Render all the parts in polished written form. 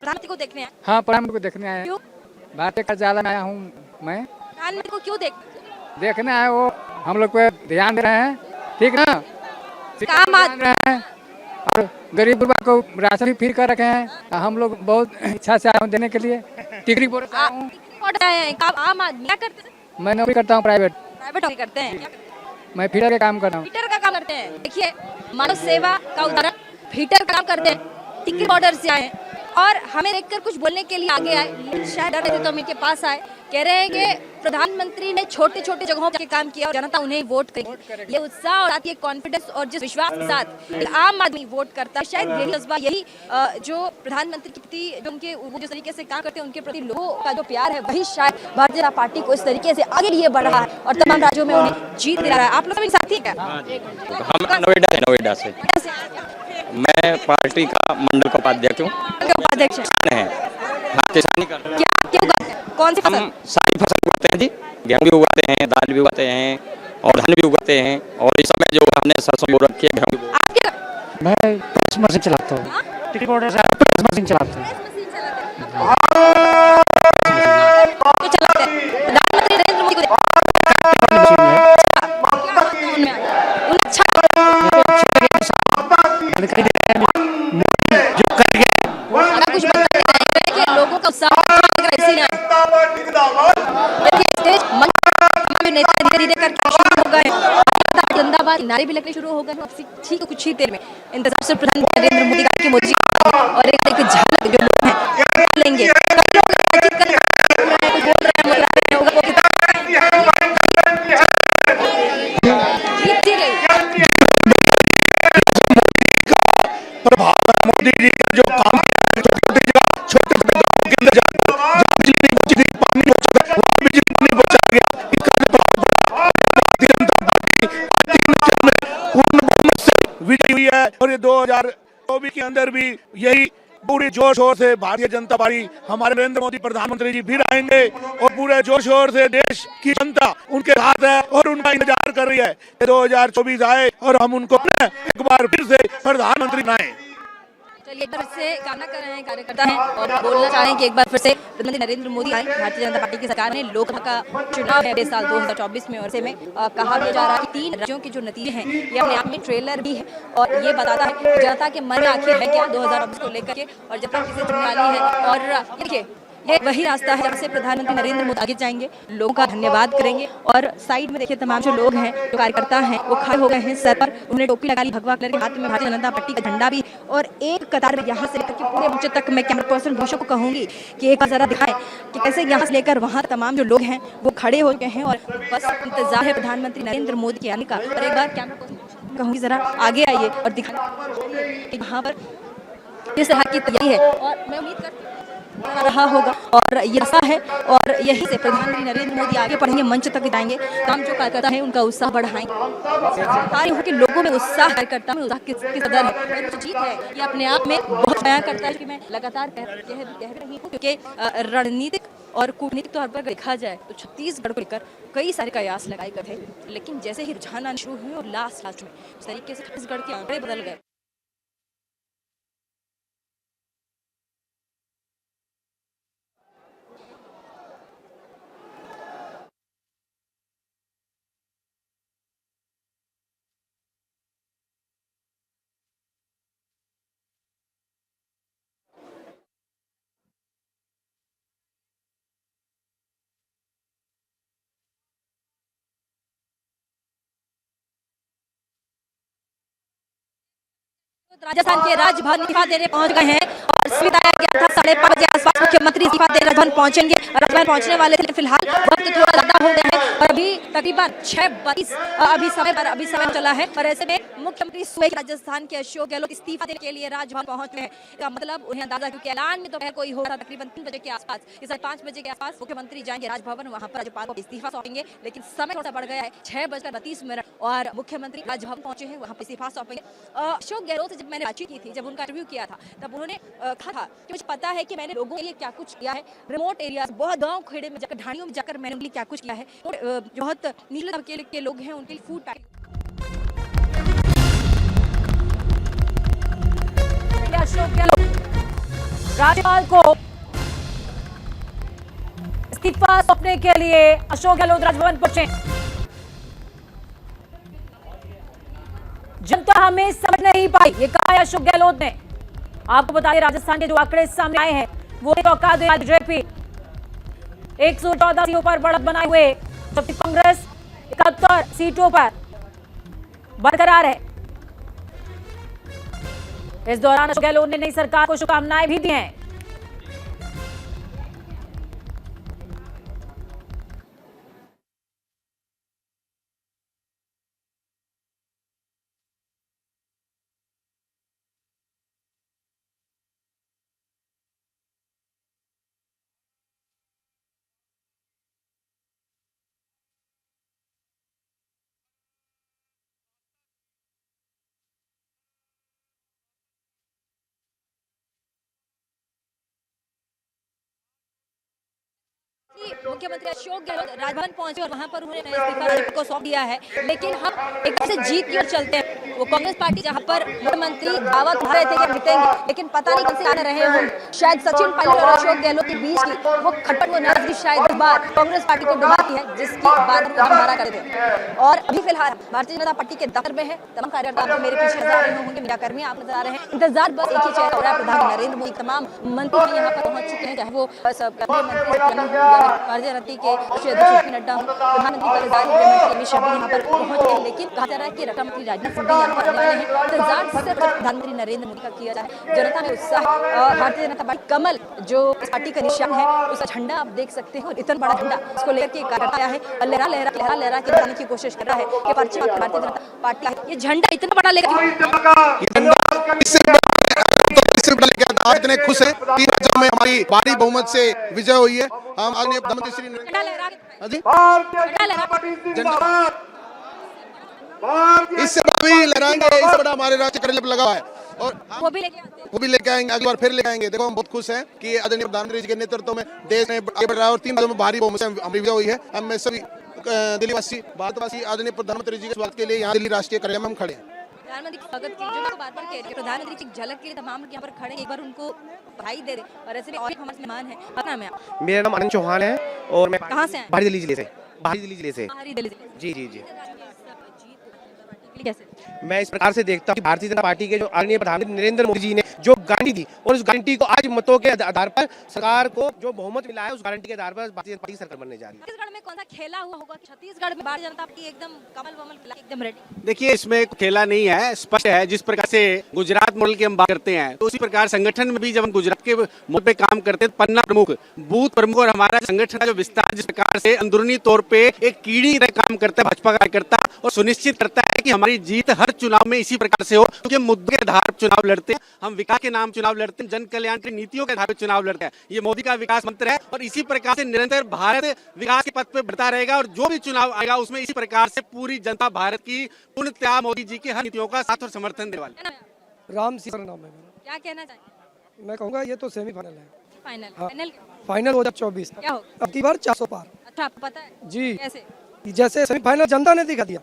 प्रधानमंत्री को देखने आए? हाँ, प्रधानमंत्री को देखने आए। क्यों? भारतीय कार्यालय में आया हूँ मैं। प्रधानमंत्री को क्यों देखने आए, वो हम लोग पे ध्यान दे रहे हैं, ठीक ना। काम ध्यान दे रहे हैं और गरीब गुरबा को राशन भी फ्री कर रखे हैं। हम लोग बहुत इच्छा से आए हैं देने के लिए। टिकरी बोर्ड से आया हूँ। आम आदमी क्या करते हैं? मैं नौकरी करता हूँ प्राइवेट। प्राइवेट नौकरी करते हैं? मैं फीडर के काम करता हूँ। फीटर का काम करते हैं। देखिए, मानव सेवा का उदाहरण, फीटर का काम करते हैं, टिकरी बॉर्डर से आए हैं और हमें देखकर कुछ बोलने के लिए आगे आए। शायद डर रहे थे तो हम इनके पास आए। कह रहे हैं कि प्रधानमंत्री ने छोटे छोटे जगहों पर काम किया और जनता उन्हें वोट करेगी। ये उत्साह और आती है कॉन्फिडेंस और जिस विश्वास के साथ एक आम आदमी वोट करता है, शायद यही जज्बा, यही जो प्रधानमंत्री के प्रति जो उनके वो जिस तरीके से काम करते हैं उनके प्रति लोगों का जो प्यार है, वही शायद भारतीय जनता पार्टी को इस तरीके से आगे लिए बढ़ रहा है और तमाम राज्यों में उन्हें जीत दिला रहा है। आप लोग मेरे साथी हैं क्या? हम नोएडा से मैं पार्टी का मंडल का उपाध्यक्ष हूँ। उपाध्यक्ष है हाँ, किसानी कर क्या क्यों करते हैं? कौन सी हम फसल? सारी फसल उगाते हैं जी। गेहूँ भी उगाते हैं, दाल भी उगाते हैं और धान भी उगाते हैं। और इस समय जो हमने सरसों बो रखी है, गेहूँ आप क्या करते हैं? मैं प्रेस मशीन चलाता हूँ। टिकरी बोर्ड से प्रेस मशीन चलाता हूँ। तो चलाते हैं। प्रधानमंत्री नरेंद्र मोदी को अगर कुछ बताते हैं कि लोगों का उत्साह ऐसे ही स्टेज मंच में नेता धीरे धीरे करके शुरू हो गए। जिंदाबाद नारे भी लगने शुरू हो गए। अब ठीक कुछ ही देर में इंतजार से प्रधानमंत्री नरेंद्र मोदी का मोदी जी और एक झलक जो लोग हैं लेंगे। मोदी जी का जो काम किया है, छोटे छोटे गाँव के अंदर जाकर जहाँ बिजली नहीं पहुंची थी, पानी नहीं पहुंचा था, वहाँ बिजली पानी पहुंचा गया। इसका जो प्रभाव पड़ा, भारतीय जनता पार्टी तीन चरण में पूर्ण बहुमत से विजयी हुई है। और ये 2024 के अंदर भी यही पूरे जोर शोर से भारतीय जनता पार्टी, हमारे नरेंद्र मोदी प्रधानमंत्री जी फिर आएंगे और पूरे जोर शोर से देश की जनता उनके साथ है और उनका इंतजार कर रही है। 2024 आए और हम उनको एक बार फिर से प्रधानमंत्री बनाए। चलिए, एक बार फिर से कामना कर रहे हैं कार्यकर्ता हैं और बोलना चाहें कि एक बार फिर से प्रधानमंत्री नरेंद्र मोदी आए। भारतीय जनता पार्टी की सरकार ने लोकसभा का चुनाव है साल 2024 में और ऐसे में कहा भी जा रहा है कि 3 राज्यों के जो नतीजे हैं ये अपने आप में ट्रेलर भी है और ये बताता है कि जनता के मन में आखिर है क्या 2024 को लेकर के और जनता किसे चुनने वाली है। और देखिए, ये वही रास्ता है जहाँ से प्रधानमंत्री नरेंद्र मोदी आगे जाएंगे, लोगों का धन्यवाद करेंगे। और साइड में देखिए तमाम जो लोग हैं, जो कार्यकर्ता हैं, वो खड़े हो गए हैं। सर पर उन्होंने टोपी लगा ली, भगवा कलर के, हाथ में भारतीय जनता पार्टी का झंडा भी और एक कतार में यहाँ से लेकर के पूरे मंच तक मैं कैमरा पर्सन भूषण को कहूंगी कि एक बार जरा दिखाएं कि कैसे यहाँ से लेकर वहाँ तमाम जो लोग हैं वो खड़े हो गए हैं और बस इंतजार है प्रधानमंत्री नरेंद्र मोदी के आने का। और एक बार कैमरा पर्सन कहूँगी जरा आगे आइए और दिखाएं वहाँ पर किस तरह की तैयारी है। और मैं उम्मीद करती हूँ रहा होगा और ये रास्ता है और यहीं से प्रधानमंत्री नरेंद्र मोदी आगे बढ़ेंगे, मंच तक जाएंगे, तमाम जो कार्यकर्ता हैं उनका उत्साह बढ़ाएंगे। कि लोगों में उत्साह, कार्यकर्ता में उत्साह किस कदर है, जो जीत है ये अपने आप में बहुत बयां करता है कि मैं लगातार कह रही हूँ। क्योंकि रणनीतिक और कूटनीतिक तौर पर देखा जाए तो छत्तीसगढ़ को लेकर कई सारे कयास लगाए गए थे, लेकिन जैसे ही रुझान आने शुरू हुए और लास्ट में उस तरीके से छत्तीसगढ़ के आंकड़े बदल गए। राजस्थान के राजभवन इस्तीफा देने पहुंच गए हैं और बताया गया था 5:30 बजे आसपास मुख्यमंत्री इस्तीफा देने राजभवन पहुंचेंगे। राजभवन पहुंचने वाले थे, फिलहाल वक्त थोड़ा ज्यादा हो गए हैं और अभी तकरीबन 6:32 अभी समय चला है और ऐसे में मुख्यमंत्री सूबे राजस्थान के अशोक गहलोत इस्तीफा देने के लिए राजभवन पहुंच गए हैं। का मतलब उन्हें अंदाजा, क्योंकि ऐलान में तो कोई हो रहा था तकरीबन 3 बजे के आसपास, 5:30 बजे के आसपास मुख्यमंत्री जाएंगे राजभवन, वहां पर राज्यपाल को इस्तीफा सौंपेंगे। लेकिन समय थोड़ा सा बढ़ गया है, 6:32 और मुख्यमंत्री राजभवन पहुंचे हैं, वहां पर इस्तीफा सौंपेंगे। अशोक गहलोत से जब मैंने बातचीत की थी, जब उनका इंटरव्यू किया था, तब उन्होंने कहा था कि मुझे पता है कि मैंने लोगों के लिए क्या कुछ किया है, रिमोट एरिया, बहुत गांव खेड़े में जाकर, ढाणियों में जाकर मैंने उनके लिए क्या कुछ किया है। बहुत निचले तबके के लोग हैं, उनके लिए फूड पैकेट अशोक गहलोत राज्यपाल को इस्तीफा सौंपने के लिए अशोक गहलोत राजभवन पहुंचे। जनता हमें समझ नहीं पाई, ये कहा है अशोक गहलोत ने। आपको बता दें राजस्थान के जो आंकड़े सामने आए हैं वो चौंका दे बीजेपी 114 सीटों पर बढ़त बनाए हुए, जबकि कांग्रेस 71 सीटों पर बरकरार है। इस दौरान अशोक गहलोत ने नई सरकार को शुभकामनाएं भी दी हैं। मुख्यमंत्री अशोक गहलोत राजभवन पहुंचे और वहां पर उन्होंने नए स्पीकर राज्यपाल को सौंप दिया है। लेकिन हम एक से जीत की ओर चलते हैं। वो कांग्रेस पार्टी जहां पर मुख्यमंत्री दावा कर रहे थे कि जीतेंगे, लेकिन पता नहीं कौन से आने रहे हों। शायद सचिन पायलट और अशोक गहलोत के बीच की वो खटपट, वो नाराजगी शायद इस बार कांग्रेस पार्टी को डुबाती है, जिसकी बात वो हमारा कर थे। और अभी फिलहाल भारतीय जनता पार्टी के दफ्तर में है। तमाम कार्यकर्ता आप मेरे पीछे नजर आ रहे होंगे, मीडिया कर्मी आप नजर आ रहे हैं। इंतजार बस एक ही चेहरा हो रहा है, प्रधानमंत्री नरेंद्र मोदी। तमाम मंत्री यहाँ पर पहुंच चुके हैं, चाहे वो भारतीय जनता के राष्ट्रीय अध्यक्ष जेपी नड्डा, प्रधानमंत्री गृहमंत्री अमित शाह यहाँ पर पहुंच गए। लेकिन कहा जा रहा है कि रक्षा मंत्री राजनाथ सिंह भी यहाँ पर आने वाले हैं। इंतजार सिर्फ प्रधानमंत्री नरेंद्र मोदी का किया जाए। जनता में उत्साह, भारतीय जनता पार्टी कमल जो इस पार्टी का निशान है, उसका झंडा आप देख सकते हो। इतना बड़ा झंडा उसको लेकर के कार्यकर्ता आया है, लहरा लहरा लहरा लहरा के बताने की कोशिश कर रहा है कि भारतीय जनता पार्टी ये झंडा इतना बड़ा लेकर आज इतने खुश हैं कि राज्यों में हमारी भारी बहुमत से विजय हुई है। हम आगे प्रधानमंत्री श्री इससे भी लहराएंगे, इससे बड़ा हमारे राज्य करेले लगा है और वो भी लेके आएंगे, अगली बार फिर लेके आएंगे। देखो हम बहुत खुश हैं कि आदरणीय प्रधानमंत्री जी के नेतृत्व में देश में आगे बढ़ रहा है और 3 राज्यों में भारी बहुमत से हमारी विजय हुई है। हम सभी दिल्लीवासी, भारतवासी आदरणीय प्रधानमंत्री जी के स्वागत के लिए यहाँ दिल्ली राष्ट्रीय कार्यालय में हम खड़े हैं। प्रधानमंत्री के स्वागत के लिए जो बार बार कह रही है, प्रधानमंत्री की झलक के लिए तमाम लोग यहाँ पर खड़े हैं। एक बार उनको बधाई दे दे। और ऐसे भी और हमारे मेहमान हैं। क्या नाम है आपका? मेरा नाम आनंद चौहान है और मैं कहाँ से हैं? बाहरी दिल्ली जिले से। बाहरी दिल्ली जिले से। जी जी जी। कैसे? मैं इस प्रकार से देखता हूँ कि भारतीय जनता पार्टी के जो आदरणीय प्रधानमंत्री नरेंद्र मोदी जी ने जो गारंटी दी और उस गारंटी को आज मतों के आधार पर सरकार को जो बहुमत मिला है, उस गारंटी के आधार पर भारतीय जनता पार्टी सरकार बनने जा रही है। छत्तीसगढ़ में कौन सा खेला हुआ होगा? छत्तीसगढ़ में भारतीय जनता पार्टी एकदम कमल वमल एकदम रेडी। देखिए इसमें खेला नहीं है, स्पष्ट है। जिस प्रकार से गुजरात मॉडल की हम बात करते हैं, तो उसी प्रकार संगठन में भी जब हम गुजरात के मॉडल पे काम करते हैं, पन्ना प्रमुख, बूथ प्रमुख और हमारा संगठन का जो विस्तार जिस प्रकार से अंदरूनी तौर पे एक कीड़ी तरह काम करता है भाजपा कार्यकर्ता और सुनिश्चित करता है कि हमारी जीत हर चुनाव में इसी प्रकार से हो, क्योंकि मुद्दे के आधार पर चुनाव लड़ते हैं, हम विकास के नाम चुनाव लड़ते हैं, जन कल्याण की नीतियों के आधार पर चुनाव लड़ते हैं। ये मोदी का विकास मंत्र है और इसी प्रकार से निरंतर भारत विकास के पथ पे बढ़ता रहेगा और जो भी चुनाव आएगा उसमें इसी प्रकार से पूरी जनता भारत की पूर्णतः मोदी जी की हर नीतियों का साथ और समर्थन देने वाली। राम सिंह नाम है मेरा। क्या कहना चाहिए? मैं कहूँगा ये तो सेमीफाइनल है। फाइनल हाँ। फाइनल फाइनल 2024 क्या होगा? अब की बार 400 पार। अच्छा, आपको पता है जी, कैसे? जैसे सेमीफाइनल जनता ने दिखा दिया,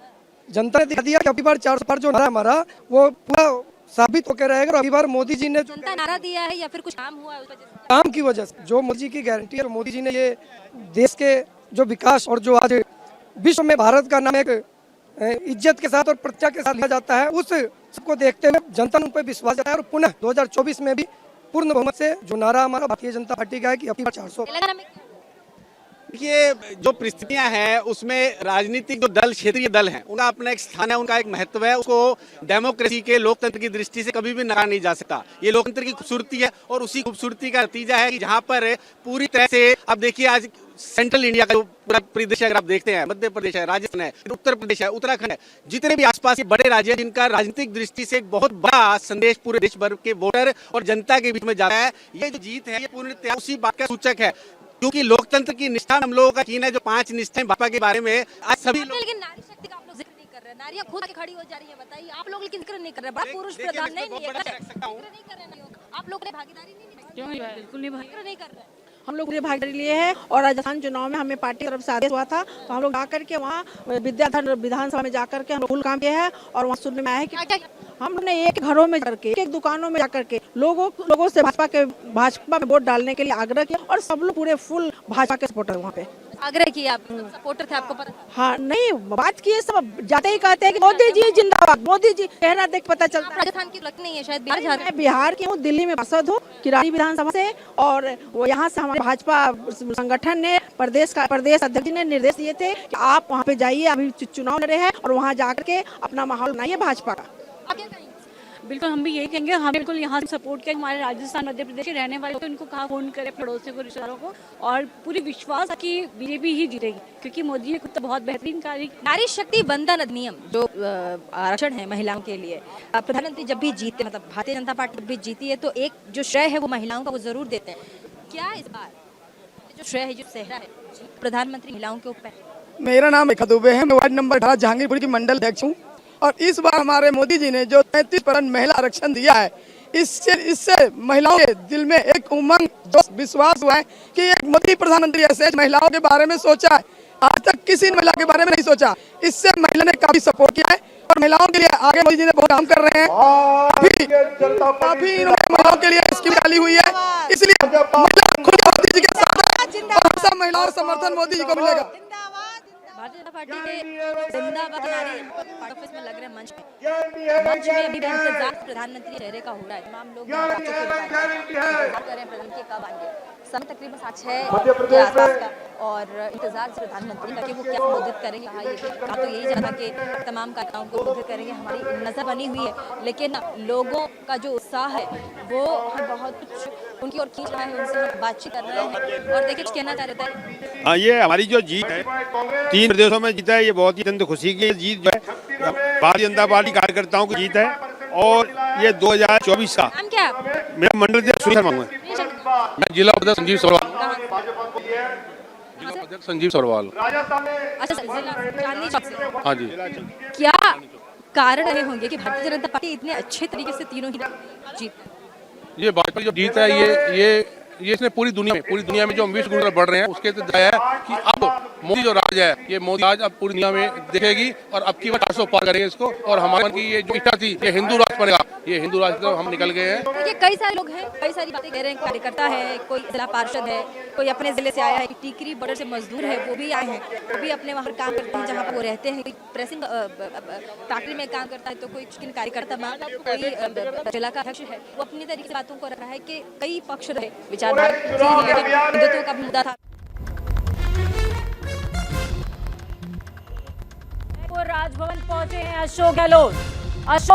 जनता ने दिखा दिया कि अभी बार 400 पार जो नारा हमारा वो पूरा साबित होकर रहेगा। और अभी बार मोदी जी ने जनता नारा दिया है या फिर कुछ काम हुआ है उस वजह से? काम की वजह से, जो मोदी जी की गारंटी है और मोदी जी ने ये देश के जो विकास और जो आज विश्व में भारत का नाम एक इज्जत के साथ और प्रतिष्ठा के साथ लिया जाता है, उस सबको देखते हुए जनता ने उन पर विश्वास जताया और पुनः 2024 में भी पूर्ण बहुमत से जो नारा हमारा भारतीय जनता पार्टी का है कि अभी 400। तेलंगाना में देखिए जो परिस्थितियां हैं उसमें राजनीतिक जो दल, क्षेत्रीय दल हैं, उनका अपना एक स्थान है, उनका एक महत्व है। उसको डेमोक्रेसी के, लोकतंत्र की दृष्टि से कभी भी नकारा नहीं जा सकता। ये लोकतंत्र की खूबसूरती है और उसी खूबसूरती का नतीजा है कि जहाँ पर पूरी तरह से अब देखिए आज सेंट्रल इंडिया का जो पूरा परिदृश्य अगर आप देखते हैं, मध्य प्रदेश है, राजस्थान है, उत्तर प्रदेश है, उत्तराखंड है, जितने भी आसपास के बड़े राज्य हैं जिनका राजनीतिक दृष्टि से एक बहुत बड़ा संदेश पूरे देश भर के वोटर और जनता के बीच में जा रहा है। ये जो जीत है ये पूर्णतः उसी बात का सूचक है, क्योंकि लोकतंत्र की निष्ठा हम लोगों का कीन है। जो 5 निष्ठाएं भाजपा के बारे में आज सभी लोग, लेकिन नारी शक्ति का आप लोग जिक्र नहीं कर रहे। नारियां खुद आके खड़ी हो जा रही है, बताइए आप लोग लेकिन जिक्र नहीं कर रहे। बड़ा पुरुष प्रधान नहीं कर रहे आप लोग, भागीदारी नहीं बिल्कुल नहीं कर रहे। हम लोग पूरी भागीदारी लिए हैं और राजस्थान चुनाव में हमें पार्टी की तरफ से आदेश हुआ था, तो हम लोग जाकर के वहाँ विद्याधर विधानसभा में जाकर के हम लोग फुल काम किए हैं और वहाँ सुनने में आया है कि हमने एक घरों में करके एक दुकानों में जाकर के लोगों से भाजपा में वोट डालने के लिए आग्रह किया और सब लोग पूरे फुल भाजपा के सपोर्टर वहाँ पे आग्रह किया, आप सपोर्टर थे, आपको पता था? हाँ नहीं बात की सब जाते ही कहते हैं कि मोदी जी जिंदाबाद, मोदी जी चेहरा देख पता चलता है। राजस्थान की लगती नहीं है, शायद बिहार झारखंड। मैं बिहार की हूँ, दिल्ली में सांसद हूँ किरानी विधानसभा से, और वो यहाँ से हमारे भाजपा संगठन ने प्रदेश अध्यक्ष ने निर्देश दिए थे कि आप वहाँ पे जाइए, अभी चुनाव लड़ रहे हैं और वहाँ जाकर के अपना माहौल बनाइए भाजपा का। आप क्या कहेंगे? बिल्कुल हम भी यही कहेंगे, हम बिल्कुल यहाँ से सपोर्ट किया। हमारे राजस्थान मध्य प्रदेश के रहने वाले उनको कहा फोन करे पड़ोसियों को, रिश्तेदारों को, और पूरी विश्वास कि बीजेपी ही जीतेगी क्योंकि मोदी जी तो बहुत बेहतरीन कार्य। नारी शक्ति वंदन अधिनियम जो आरक्षण है महिलाओं के लिए, प्रधानमंत्री जब भी जीते, मतलब भारतीय जनता पार्टी जब भी जीती है तो एक जो श्रेय है वो महिलाओं का वो जरूर देते हैं। क्या इस बार जो श्रेय है, जो सेहरा है, प्रधानमंत्री महिलाओं के ऊपर? मेरा नाम रेखा दुबे है, मैं वार्ड नंबर 18 जहांगीरपुर की मंडल अध्यक्ष हूँ। और इस बार हमारे मोदी जी ने जो 33% महिला आरक्षण दिया है, इससे महिलाओं के दिल में एक उमंग, जो विश्वास हुआ है कि एक मोदी प्रधानमंत्री ऐसे महिलाओं के बारे में सोचा है, आज तक किसी महिला के बारे में नहीं सोचा। इससे महिला ने काफी सपोर्ट किया है और महिलाओं के लिए आगे मोदी जी ने बहुत काम कर रहे हैं। काफी इन्होंने महिलाओं के लिए स्कीम डाली हुई है, इसलिए मोदी जी के साथ सब महिलाओं समर्थन मोदी जी को मिलेगा। भारतीय जनता पार्टी के जिंदाबाद नारे पार्टी ऑफिस में लग रहे मंच में अभी भी इंतजार प्रधानमंत्री चेहरे का हो रहा है। तमाम लोग इंतजार कर रहे हैं प्रधानमंत्री कब आएंगे। समय तकरीबन 6:30 के आसपास का, और इंतजार से प्रधानमंत्री का कि वो क्या संबोधित करेंगे। हाँ, कहा तो यही जाना कि तमाम कार्यक्रमों को संबोधित करेंगे, हमारी नजर बनी हुई है, लेकिन लोगों का जो उत्साह है वो हम बहुत कुछ उनकी ओर खींच रहा है, उनसे हम बातचीत कर रहे हैं। और देखिए कहना चाह रहा है, हाँ, ये हमारी जो जीत है 3 प्रदेशों में जीता है, ये बहुत ही अत्यंत खुशी की जीत जो है भारतीय जनता पार्टी कार्यकर्ताओं की जीत है। और ये 2024 का नाम क्या? मेरा मंडल अध्यक्ष सुनील शर्मा है, मैं जिला अध्यक्ष संजीव सरोवाल। अच्छा, जिला चांदनी चौक से। हाँ जी। क्या कारण रहे होंगे कि भारतीय जनता पार्टी इतने अच्छे तरीके से तीनों ही जीत? ये भाजपा जो जीत है ये इसने पूरी दुनिया में जो हम विश्व गुरु बढ़ रहे हैं उसके दया है कि अब मोदी जो राज है, ये मोदी राज अब पूरी दुनिया में दिखेगी और अब की बार 400 पार करेंगे इसको। और हमारे मन की ये जो इच्छा थी ये हिंदू राष्ट्र बनेगा, ये हिंदू राष्ट्र तो हम निकल गए हैं। देखिए कई सारे लोग हैं, कई सारी बातें कह रहे हैं, कार्यकर्ता है, कोई जिला पार्षद है, कोई अपने जिले से आया है, टीकरी बॉर्डर से मजदूर है, वो भी आए हैं, वो भी अपने वहाँ काम करते हैं जहाँ पर वो रहते हैं। कोई प्रेसिंग फैक्ट्री में काम करता है, तो कोई कार्यकर्ता कोई जिला का अध्यक्ष है, वो अपनी तरीके से बातों को रखा है कि कई पक्ष रहे विचारधारा, हिंदुत्व का भी मुद्दा था। राजभवन पहुंचे हैं अशोक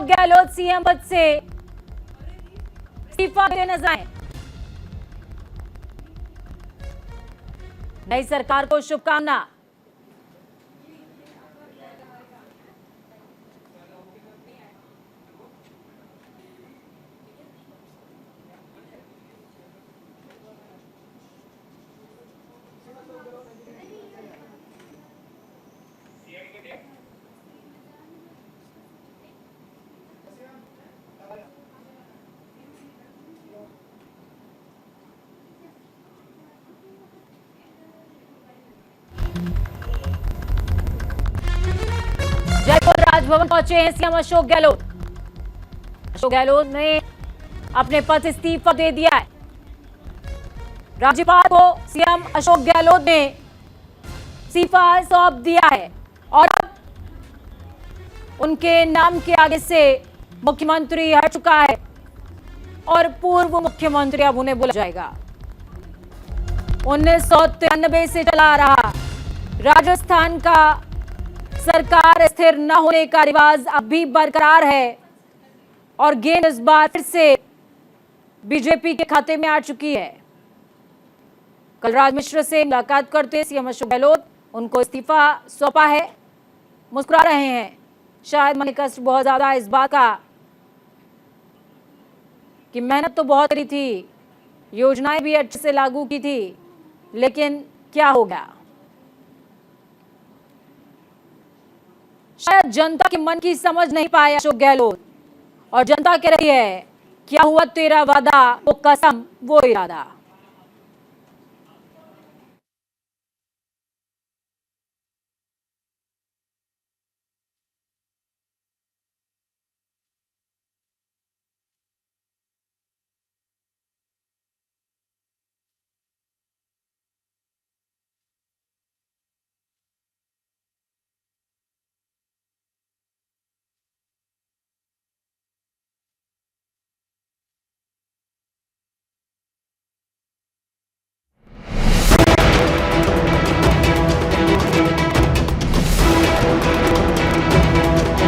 गहलोत सीएम पद से इस्तीफा देने नजर आए। नई सरकार को शुभकामना। जयपुर राजभवन पहुंचे हैं सीएम अशोक गहलोत ने अपने पद से इस्तीफा दे दिया है। राज्यपाल को सीएम अशोक गहलोत ने इस्तीफा सौंप दिया है और उनके नाम के आगे से मुख्यमंत्री हट चुका है और पूर्व मुख्यमंत्री अब उन्हें बोला जाएगा। 1993 से चला आ रहा राजस्थान का सरकार स्थिर न होने का रिवाज अब भी बरकरार है और गेंद इस बार फिर से बीजेपी के खाते में आ चुकी है। कलराज मिश्र से मुलाकात करते सीएम अशोक गहलोत उनको इस्तीफा सौंपा है, मुस्कुरा रहे हैं। शायद मन कष्ट बहुत ज्यादा इस बात का कि मेहनत तो बहुत करी थी, योजनाएं भी अच्छे से लागू की थी, लेकिन क्या हो गया। शायद जनता के मन की समझ नहीं पाए अशोक गहलोत और जनता कह रही है क्या हुआ तेरा वादा, वो कसम वो इरादा।